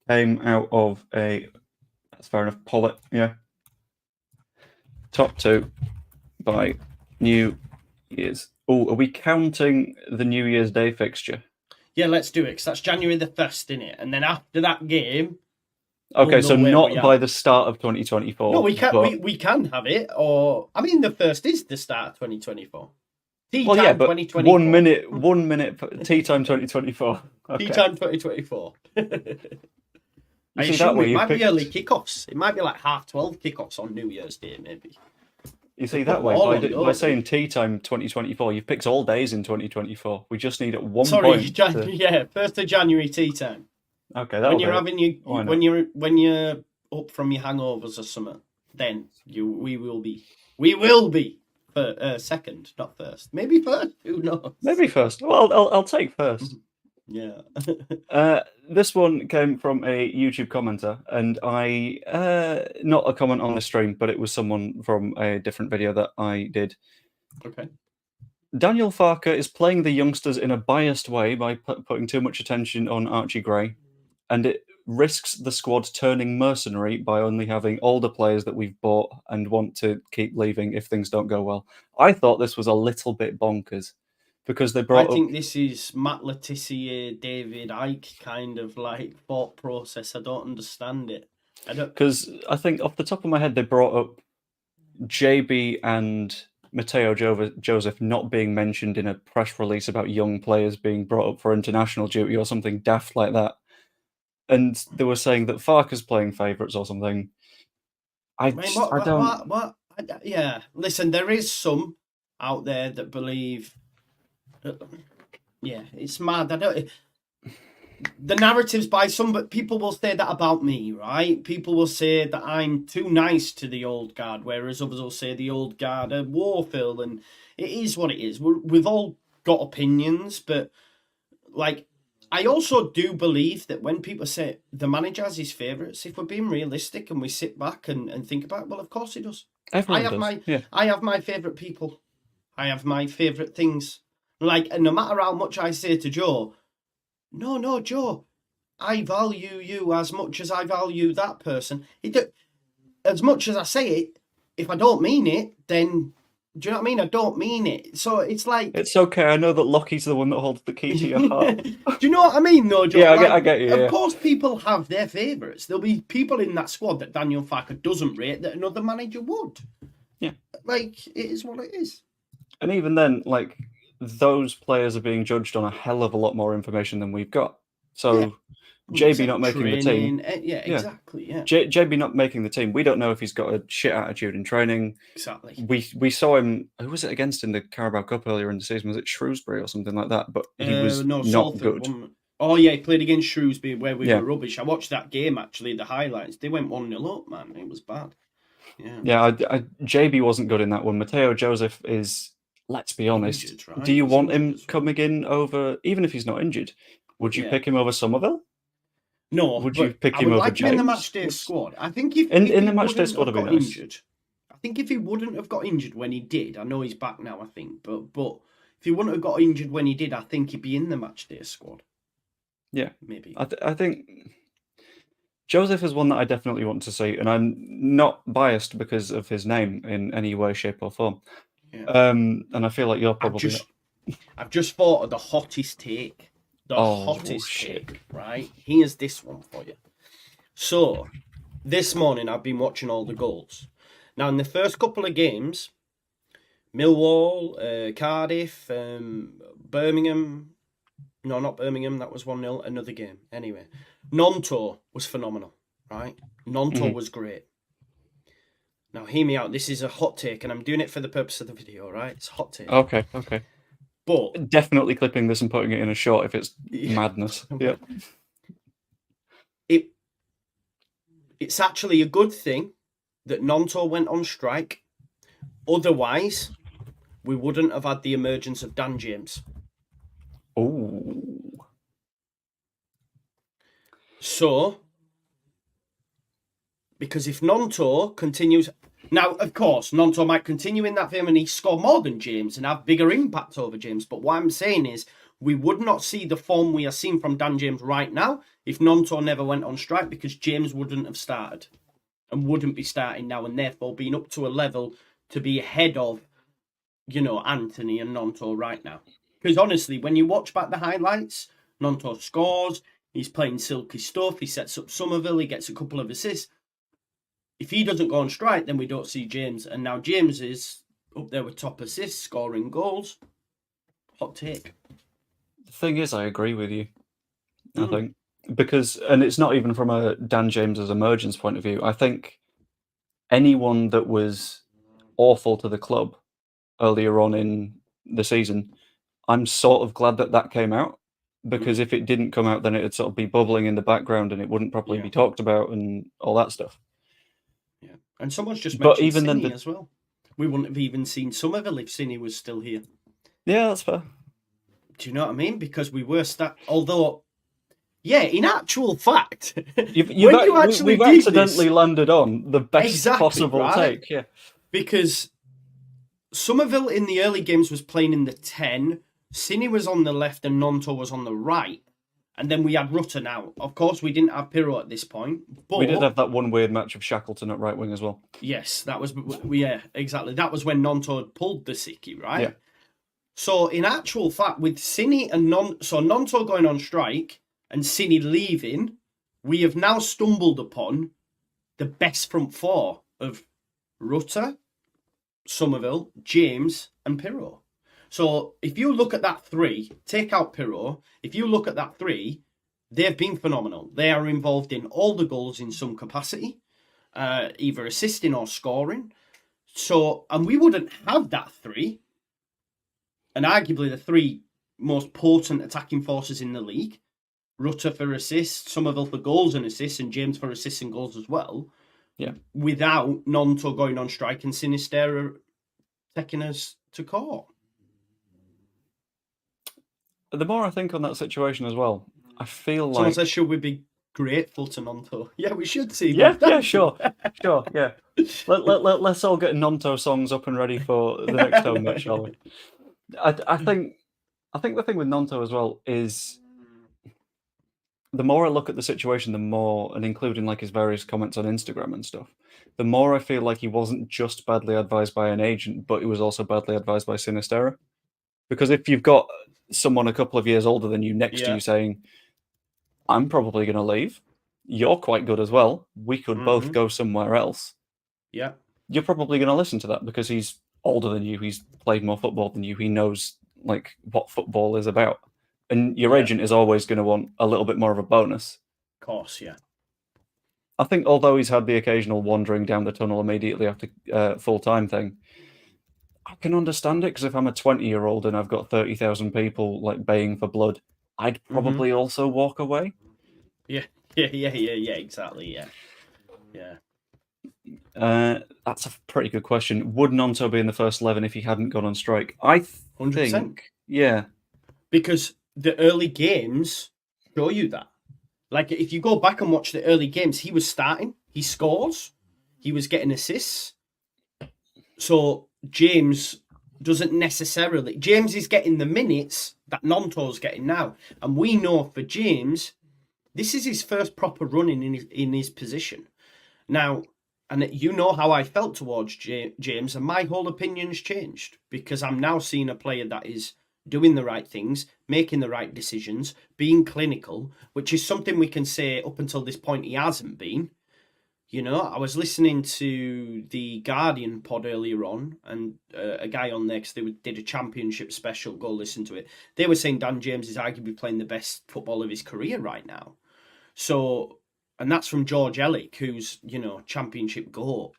came out of that's fair enough, Pollitt, yeah. Top 2 by New Year's. Oh, are we counting the New Year's Day fixture? Yeah, let's do it, because that's January the 1st, innit? And then after that game... Okay, so not by the start of 2024. No, we can have it, or... I mean, the 1st is the start of 2024. Tea time 2024. 1 minute, tea time 2024. Okay. Tea time 2024. I See, assume it might picked... be early kickoffs. It might be like 12:30 kickoffs on New Year's Day, maybe. You see, that way, by saying tea time 2024, you've picked all days in 2024. We just need at one point. Yeah, 1st of January tea time. Okay, when you're having when you're up from your hangovers or something, then we will be for second, not first. Maybe first. Who knows? Maybe first. Well, I'll take first. Yeah. This one came from a YouTube commenter, and not a comment on the stream, but it was someone from a different video that I did. Okay. Daniel Farke is playing the youngsters in a biased way by putting too much attention on Archie Gray, and it risks the squad turning mercenary by only having older players that we've bought and want to keep leaving if things don't go well. I thought this was a little bit bonkers. Because they brought I think this is Matt Letizia, David Icke kind of like thought process. I don't understand it. Because I think off the top of my head, they brought up JB and Mateo Joseph not being mentioned in a press release about young players being brought up for international duty or something daft like that. And they were saying that Farke's playing favourites or something. I don't... Yeah, listen, there is some out there that believe... Yeah, it's mad. The narratives by some, but people will say that about me, right? People will say that I'm too nice to the old guard, whereas others will say the old guard are war-filled, and it is what it is. We've all got opinions, but like, I also do believe that when people say the manager has his favourites, if we're being realistic and we sit back and think about it, well, of course he does. I have my favourite people. I have my favourite things. Like, and no matter how much I say to Joe, no, Joe, I value you as much as I value that person. As much as I say it, if I don't mean it, then, do you know what I mean? I don't mean it. So it's like... It's okay, I know that Lockie's the one that holds the key to your heart. Do you know what I mean, though, Joe? Yeah, I get you. Of course people have their favourites. There'll be people in that squad that Daniel Farke doesn't rate that another manager would. Yeah. Like, it is what it is. And even then, like... those players are being judged on a hell of a lot more information than we've got. So JB not making the team. Yeah, exactly. Yeah. JB not making the team. We don't know if he's got a shit attitude in training. Exactly. We saw him. Who was it against in the Carabao Cup earlier in the season? Was it Shrewsbury or something like that? But he was not Salford good. Oh yeah, he played against Shrewsbury where we were rubbish. I watched that game actually. The highlights. They went 1-0 up, man. It was bad. Yeah. JB wasn't good in that one. Mateo Joseph is. Let's be honest. Injured, right? Do you want him coming in over, even if he's not injured? Would you pick him over Somerville? No. Would you pick him over James? In the matchday squad. I think if in the matchday squad, would be nice. Injured, I think if he wouldn't have got injured when he did, I know he's back now. I think, but if he wouldn't have got injured when he did, I think he'd be in the matchday squad. Yeah. maybe. I think Joseph is one that I definitely want to see, and I'm not biased because of his name in any way, shape, or form. Yeah. And I feel like you're probably I've just thought of the hottest take. The hottest shit. take, right? Here's this one for you. So, this morning I've been watching all the goals. Now, in the first couple of games, Millwall, Cardiff, Birmingham. No, not Birmingham. That was 1-0. Another game. Anyway, Gnonto was phenomenal, right? Gnonto was great. Now, hear me out. This is a hot take, and I'm doing it for the purpose of the video, right? It's a hot take. Okay. But Definitely clipping this and putting it in a short if it's madness. Yep. It's actually a good thing that Gnonto went on strike. Otherwise, we wouldn't have had the emergence of Dan James. Oh. So, because if Gnonto continues... Now, of course, Gnonto might continue in that vein and he score more than James and have bigger impact over James. But what I'm saying is, we would not see the form we are seeing from Dan James right now if Gnonto never went on strike, because James wouldn't have started and wouldn't be starting now, and therefore being up to a level to be ahead of, Anthony and Gnonto right now. Because honestly, when you watch back the highlights, Gnonto scores, he's playing silky stuff, he sets up Somerville, he gets a couple of assists. If he doesn't go on strike, then we don't see James. And now James is up there with top assists, scoring goals. Hot take. The thing is, I agree with you. I think and it's not even from a Dan James's emergence point of view. I think anyone that was awful to the club earlier on in the season, I'm sort of glad that came out, because if it didn't come out, then it'd sort of be bubbling in the background and it wouldn't properly be talked about and all that stuff. Yeah, and someone's just mentioned Cine as well. We wouldn't have even seen Somerville if Cine was still here. Yeah, that's fair. Do you know what I mean? Because we were although, yeah, in actual fact, we've accidentally landed on the best possible take. Yeah, because Somerville in the early games was playing in the 10, Cine was on the left and Gnonto was on the right. And then we had Rutter now. Of course, we didn't have Piroe at this point. But we did have that one weird match of Shackleton at right wing as well. Yes, that was... Yeah, exactly. That was when Gnonto had pulled the sickie, right? Yeah. So, in actual fact, with Cine and Gnonto going on strike and Cine leaving, we have now stumbled upon the best front four of Rutter, Somerville, James and Piroe. So if you look at that three, take out Piroe, if you look at that three, they've been phenomenal. They are involved in all the goals in some capacity, either assisting or scoring. So, and we wouldn't have that three, and arguably the three most potent attacking forces in the league, Rutter for assists, Somerville for goals and assists, and James for assists and goals as well. Yeah. Without Gnonto going on strike and Sinisterra taking us to court. The more I think on that situation as well, I feel Someone like... says, should we be grateful to Gnonto? Yeah, we should see. Yeah, sure, yeah. Let's all get Gnonto songs up and ready for the next home match, shall we? I think the thing with Gnonto as well is, the more I look at the situation, the more, and including like his various comments on Instagram and stuff, the more I feel like he wasn't just badly advised by an agent, but he was also badly advised by Sinisterra. Because if you've got someone a couple of years older than you next to you saying, I'm probably going to leave, you're quite good as well, we could both go somewhere else. Yeah. You're probably going to listen to that because he's older than you, he's played more football than you, he knows like what football is about. And your agent is always going to want a little bit more of a bonus. Of course, yeah. I think although he's had the occasional wandering down the tunnel immediately after full-time thing, I can understand it, because if I'm a 20-year-old and I've got 30,000 people like baying for blood, I'd probably also walk away. Yeah, exactly, yeah. That's a pretty good question. Would Gnonto be in the first 11 if he hadn't gone on strike? I think, 100%. Yeah. Because the early games show you that. Like, if you go back and watch the early games, he was starting, he scores, he was getting assists. So James doesn't necessarily. James is getting the minutes that Gnonto's getting now, and we know for James, this is his first proper run in his position. Now, and you know how I felt towards James, and my whole opinion's changed because I'm now seeing a player that is doing the right things, making the right decisions, being clinical, which is something we can say up until this point he hasn't been. You know, I was listening to the Guardian pod earlier on, and a guy on there, because they did a championship special, go listen to it. They were saying Dan James is arguably playing the best football of his career right now. So, and that's from George Ellick, who's, you know, championship GOAT.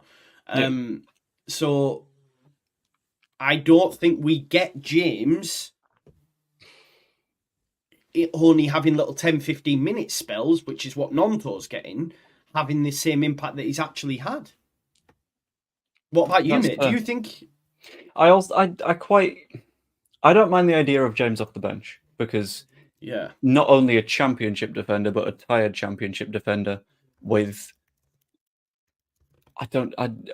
So, I don't think we get James only having little 10, 15-minute spells, which is what Gnonto's getting, having the same impact that he's actually had. What about you, mate? Do you think... I don't mind the idea of James off the bench because not only a championship defender, but a tired championship defender with... I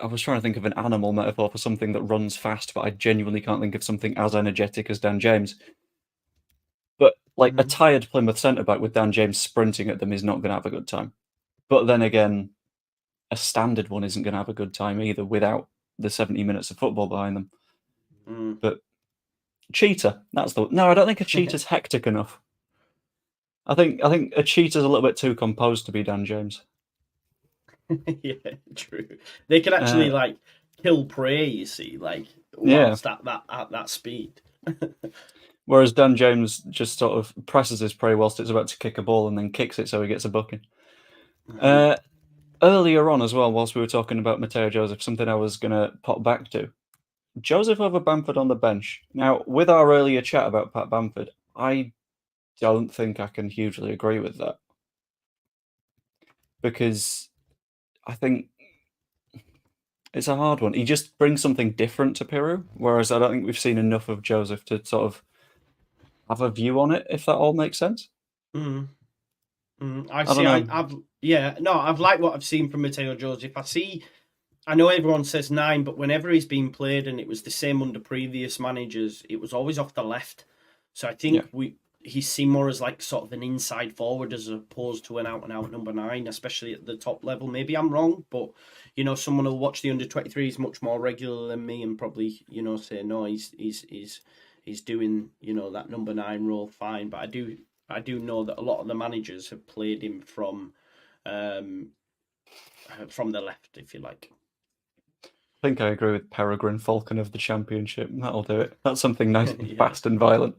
was trying to think of an animal metaphor for something that runs fast, but I genuinely can't think of something as energetic as Dan James. But like a tired Plymouth centre-back with Dan James sprinting at them is not going to have a good time. But then again, a standard one isn't going to have a good time either without the 70 minutes of football behind them. But cheetah, that's the... No, I don't think a cheetah's hectic enough. I think a cheetah's a little bit too composed to be Dan James. Yeah, true. They can actually like kill prey, you see, like whilst at that speed. Whereas Dan James just sort of presses his prey whilst it's about to kick a ball and then kicks it so he gets a booking. Earlier on as well, whilst we were talking about Mateo Joseph, something I was going to pop back to. Joseph over Bamford on the bench. Now, with our earlier chat about Pat Bamford, I don't think I can hugely agree with that. Because I think it's a hard one. He just brings something different to Piroe, whereas I don't think we've seen enough of Joseph to sort of have a view on it, if that all makes sense. I've liked what I've seen from Mateo Joseph. I know everyone says 9, but whenever he's been played, and it was the same under previous managers, it was always off the left. So I think he's seen more as like sort of an inside forward as opposed to an out-and-out number 9, especially at the top level. Maybe I'm wrong, but, you know, someone who'll watch the under-23s much more regular than me and probably, you know, say, no, he's doing, you know, that number 9 role fine. But I do know that a lot of the managers have played him from the left, if you like. I think I agree with Peregrine Falcon of the Championship. That'll do it. That's something nice and fast and violent.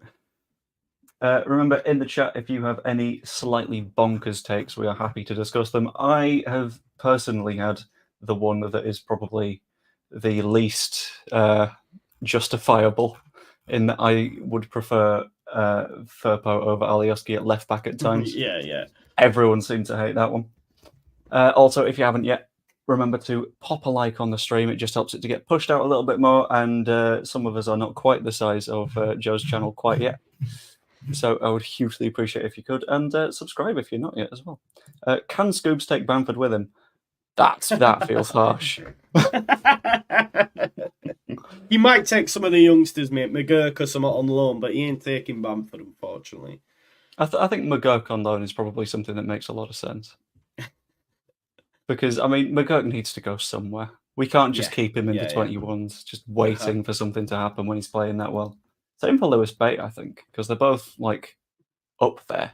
Remember, in the chat, if you have any slightly bonkers takes, we are happy to discuss them. I have personally had the one that is probably the least justifiable, in that I would prefer Firpo over Alioski at left back at times. Yeah. Everyone seemed to hate that one. Also, if you haven't yet, remember to pop a like on the stream. It just helps it to get pushed out a little bit more, and some of us are not quite the size of Joe's channel quite yet. So I would hugely appreciate if you could, and subscribe if you're not yet as well. Can Scoobs take Bamford with him? That feels harsh. He might take some of the youngsters, mate. McGurk or something on loan, but he ain't taking Bamford, unfortunately. I think McGurk on loan is probably something that makes a lot of sense. Because, I mean, McGurk needs to go somewhere. We can't just keep him in the 21s, just waiting for something to happen when he's playing that well. Same for Lewis Bate, I think, because they're both, like, up there,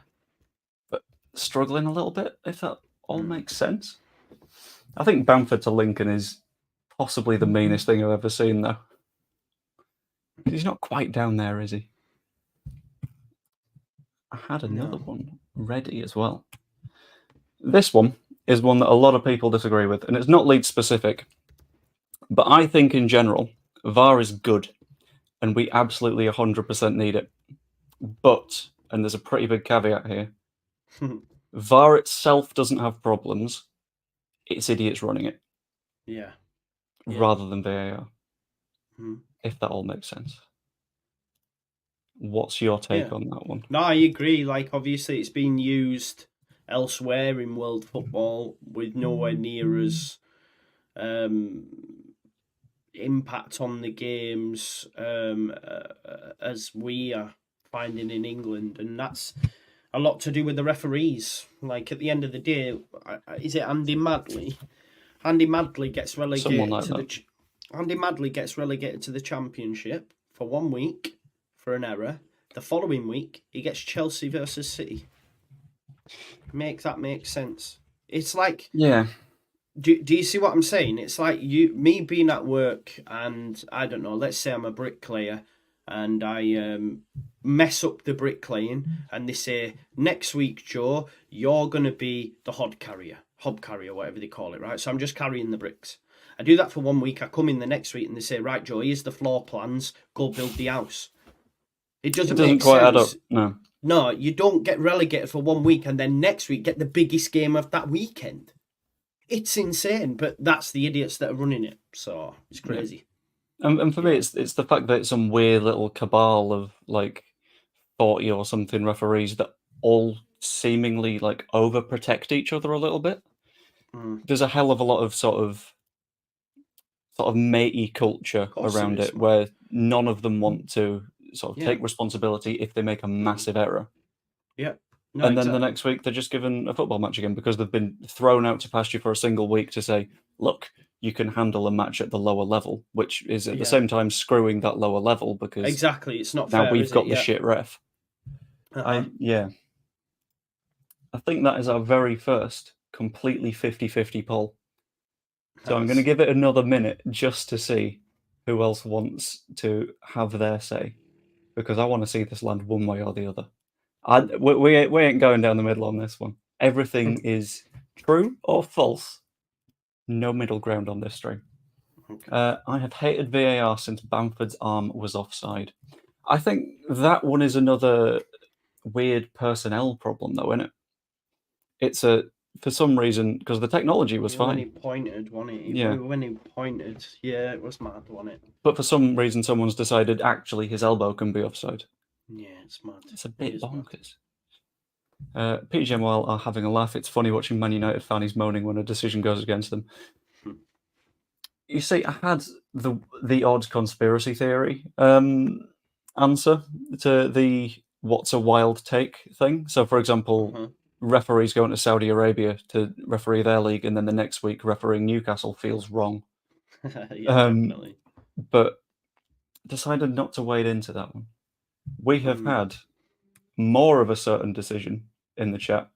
but struggling a little bit, if that all makes sense. I think Bamford to Lincoln is possibly the meanest thing I've ever seen, though. He's not quite down there, is he? I had another one ready as well. This one is one that a lot of people disagree with, and it's not Leeds specific, but I think in general, VAR is good, and we absolutely 100% need it. But, and there's a pretty big caveat here, VAR itself doesn't have problems, it's idiots running it. Rather than VAR. If that all makes sense. What's your take on that one? No, I agree. Like, obviously, it's been used elsewhere in world football with nowhere near as impact on the games as we are finding in England, and that's a lot to do with the referees. Like at the end of the day, is it Andy Madley? Andy Madley gets relegated like to the. Andy Madley gets relegated to the Championship for 1 week for an error. The following week, he gets Chelsea versus City. Make sense? It's like, Yeah. Do you see what I'm saying? It's like me being at work, and I don't know. Let's say I'm a bricklayer, and I mess up the bricklaying, and they say next week, Joe, you're gonna be the hob carrier, whatever they call it, right? So I'm just carrying the bricks. I do that for 1 week. I come in the next week, and they say, right, Joe, here's the floor plans. Go build the house. It doesn't make quite sense. add up. No. No, you don't get relegated for 1 week, and then next week get the biggest game of that weekend. It's insane, but that's the idiots that are running it. So it's crazy. And for me, it's the fact that it's some weird little cabal of like 40 or something referees that all seemingly like overprotect each other a little bit. There's a hell of a lot of sort of matey culture around it, where none of them want to sort of take responsibility if they make a massive error. Yeah. No, and then the next week they're just given a football match again because they've been thrown out to pasture for a single week to say, look, you can handle a match at the lower level, which is at the same time screwing that lower level because exactly, it's not now fair, we've got the shit ref. I think that is our very first completely 50-50 poll. So I'm going to give it another minute just to see who else wants to have their say, because I want to see this land one way or the other. We ain't going down the middle on this one. Everything is true or false. No middle ground on this stream. Okay. I have hated VAR since Bamford's arm was offside. I think that one is another weird personnel problem, though, isn't it? It's for some reason, because the technology was fine. When he pointed, wasn't it? Yeah. When he pointed, yeah, it was mad, wasn't it? But for some reason, someone's decided actually his elbow can be offside. Yeah, it's mad. It's a bit bonkers. PJ and Weil are having a laugh. It's funny watching Man United fans moaning when a decision goes against them. You see, I had the odd conspiracy theory answer to the what's a wild take thing. So, for example, referees going to Saudi Arabia to referee their league, and then the next week refereeing Newcastle feels wrong. Definitely. But decided not to wade into that one. We have had more of a certain decision in the chat,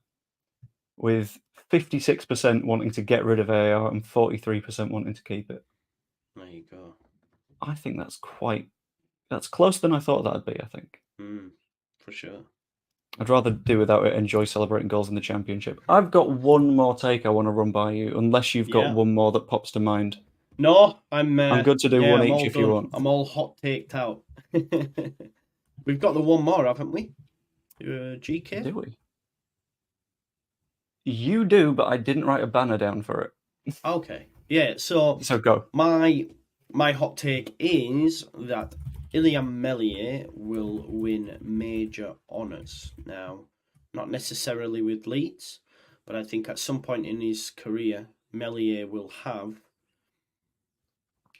with 56% wanting to get rid of AR and 43% wanting to keep it. There you go. I think that's closer than I thought that'd be, I think. For sure. I'd rather do without it, enjoy celebrating goals in the Championship. I've got one more take I want to run by you, unless you've got one more that pops to mind. No, I'm good to do one each if you want. I'm all hot taked out. We've got the one more, haven't we? GK? Do we? You do, but I didn't write a banner down for it. Okay. Yeah, so go. My hot take is that Illan Meslier will win major honours. Now, not necessarily with Leeds, but I think at some point in his career, Meslier will have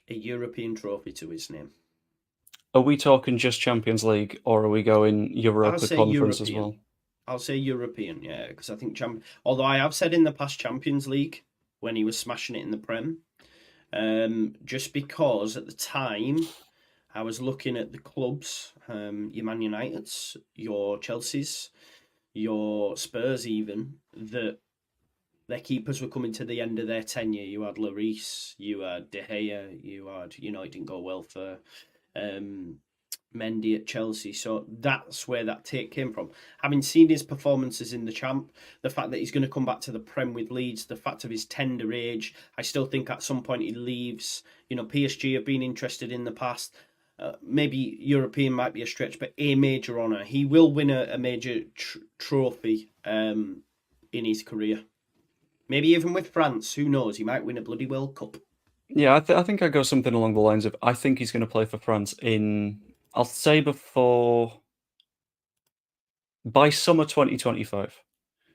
a European trophy to his name. Are we talking just Champions League, or are we going Europa Conference as well? I'll say European, yeah, because I think although I have said in the past Champions League when he was smashing it in the Prem, just because at the time I was looking at the clubs, your Man Uniteds, your Chelseas, your Spurs, even that their keepers were coming to the end of their tenure. You had Lloris, you had De Gea, you had, it didn't go well for Mendy at Chelsea. So that's where that take came from. Having seen his performances in the Champ, the fact that he's going to come back to the Prem with Leeds, the fact of his tender age, I still think at some point he leaves. PSG have been interested in the past. Maybe European might be a stretch, but a major honour. He will win a major trophy in his career. Maybe even with France. Who knows? He might win a bloody World Cup. Yeah, I think I go something along the lines of, I think he's going to play for France I'll say by summer 2025.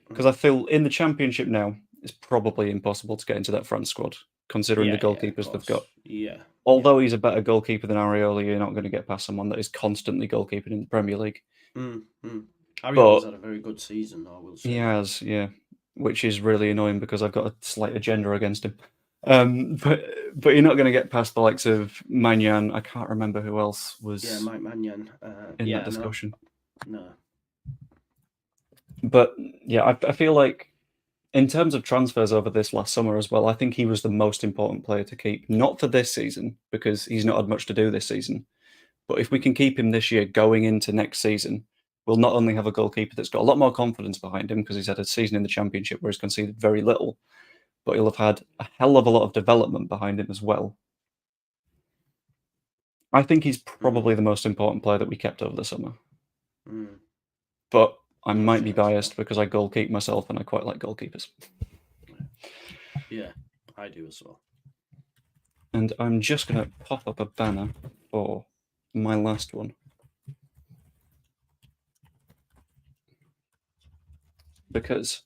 Because I feel in the Championship now, it's probably impossible to get into that France squad, considering the goalkeepers they've got. Yeah. although he's a better goalkeeper than Areola, you're not going to get past someone that is constantly goalkeeping in the Premier League. Areola's had a very good season, I will say. He has, yeah, which is really annoying because I've got a slight agenda against him. But you're not going to get past the likes of Magnan. I can't remember who else was Mike Magnan in that discussion. No. But yeah, I feel like in terms of transfers over this last summer as well, I think he was the most important player to keep. Not for this season, because he's not had much to do this season. But if we can keep him this year going into next season, we'll not only have a goalkeeper that's got a lot more confidence behind him because he's had a season in the Championship where he's conceded very little, but he'll have had a hell of a lot of development behind him as well. I think he's probably the most important player that we kept over the summer. But I might be biased because I goalkeep myself and I quite like goalkeepers. Yeah, I do as well. And I'm just going to pop up a banner for my last one. Because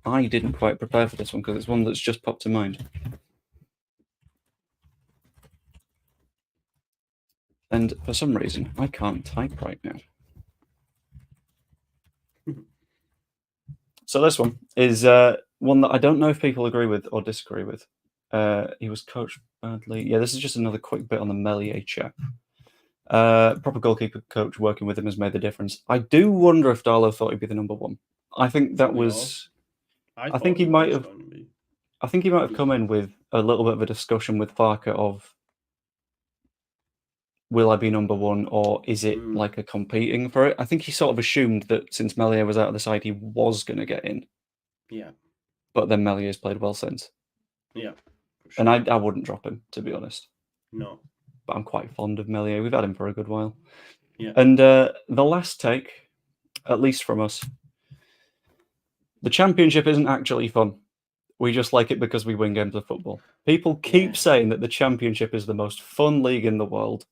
I didn't quite prepare for this one because it's one that's just popped to mind. And for some reason, I can't type right now. So this one is one that I don't know if people agree with or disagree with. He was coached badly. Yeah, this is just another quick bit on the Meslier chat. Proper goalkeeper coach working with him has made the difference. I do wonder if Darlow thought he'd be the number one. I think that was... I think he might have come in with a little bit of a discussion with Farke of, will I be number one, or is it like a competing for it? I think he sort of assumed that since Meslier was out of the side, he was going to get in. Yeah. But then Mellier's played well since. Yeah. Sure. And I wouldn't drop him, to be honest. No. But I'm quite fond of Meslier. We've had him for a good while. Yeah. And the last take, at least from us, the Championship isn't actually fun. We just like it because we win games of football. People keep saying that the Championship is the most fun league in the world.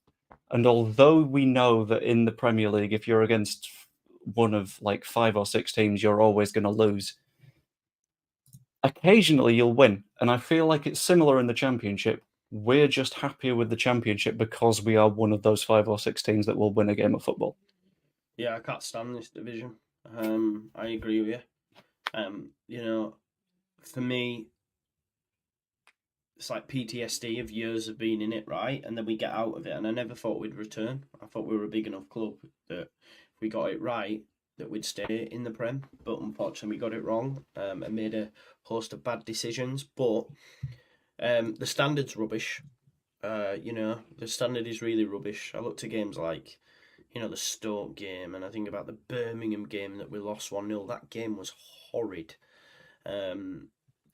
And although we know that in the Premier League, if you're against one of like 5 or 6 teams, you're always going to lose. Occasionally you'll win. And I feel like it's similar in the Championship. We're just happier with the Championship because we are one of those 5 or 6 teams that will win a game of football. Yeah, I can't stand this division. I agree with you. For me, it's like PTSD of years of being in it, right? And then we get out of it, and I never thought we'd return. I thought we were a big enough club that if we got it right, that we'd stay in the Prem. But unfortunately, we got it wrong and made a host of bad decisions. But the standard's rubbish. The standard is really rubbish. I looked at games like, the Stoke game, and I think about the Birmingham game that we lost 1-0. That game was horrid.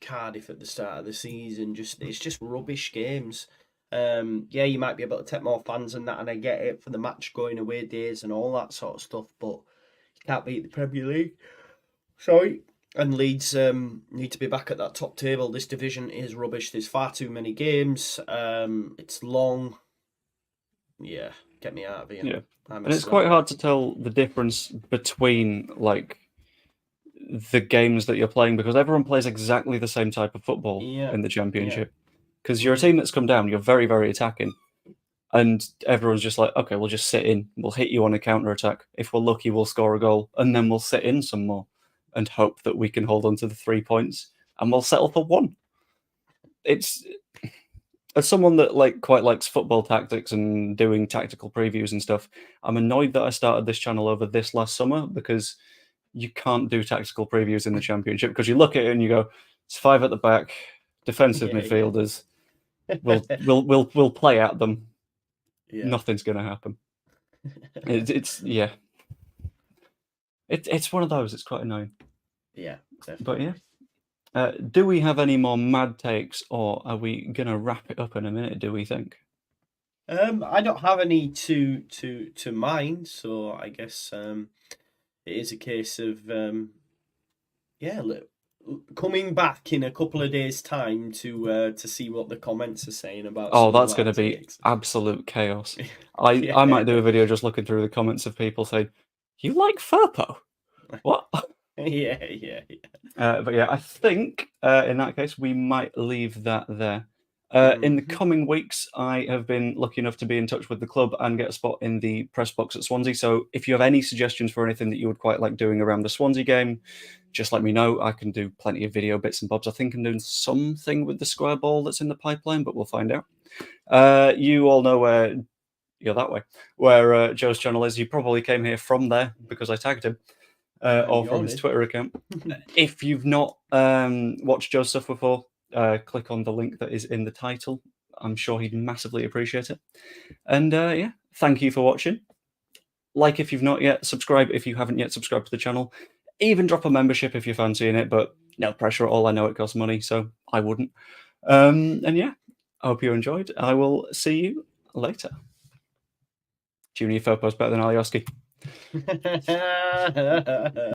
Cardiff at the start of the season, it's just rubbish games. You might be able to take more fans and that, and I get it for the match going away days and all that sort of stuff, but you can't beat the Premier League. Sorry. And Leeds need to be back at that top table. This division is rubbish. There's far too many games. It's long. Yeah, get me out of here. Yeah. And it's quite hard to tell the difference between like the games that you're playing because everyone plays exactly the same type of football in the Championship. Because you're a team that's come down, you're very, very attacking. And everyone's just like, okay, we'll just sit in. We'll hit you on a counter-attack. If we're lucky, we'll score a goal. And then we'll sit in some more and hope that we can hold on to the 3 points. And we'll settle for 1. It's... As someone that quite likes football tactics and doing tactical previews and stuff, I'm annoyed that I started this channel over this last summer because you can't do tactical previews in the Championship because you look at it and you go, it's 5 at the back, defensive midfielders. We'll play at them. Yeah. Nothing's going to happen. It's one of those. It's quite annoying. Yeah, definitely. But yeah. Do we have any more mad takes, or are we going to wrap it up in a minute, do we think? I don't have any to mind, so I guess it is a case of coming back in a couple of days' time to see what the comments are saying about. Oh, that's going to be absolute chaos. I might do a video just looking through the comments of people saying, "You like Firpo? What?" Yeah. But yeah, I think in that case we might leave that there. In the coming weeks, I have been lucky enough to be in touch with the club and get a spot in the press box at Swansea. So if you have any suggestions for anything that you would quite like doing around the Swansea game, just let me know. I can do plenty of video bits and bobs. I think I'm doing something with the square ball that's in the pipeline, but we'll find out. You all know where you're that way, where Joe's channel is. He probably came here from there because I tagged him. Or from his Twitter account. If you've not watched Joe's stuff before, click on the link that is in the title. I'm sure he'd massively appreciate it. And yeah, thank you for watching. Like if you've not yet, subscribe if you haven't yet subscribed to the channel. Even drop a membership if you're fancying it, but no pressure at all. I know it costs money, so I wouldn't. And yeah, I hope you enjoyed. I will see you later. Junior Fopo's better than Alioski.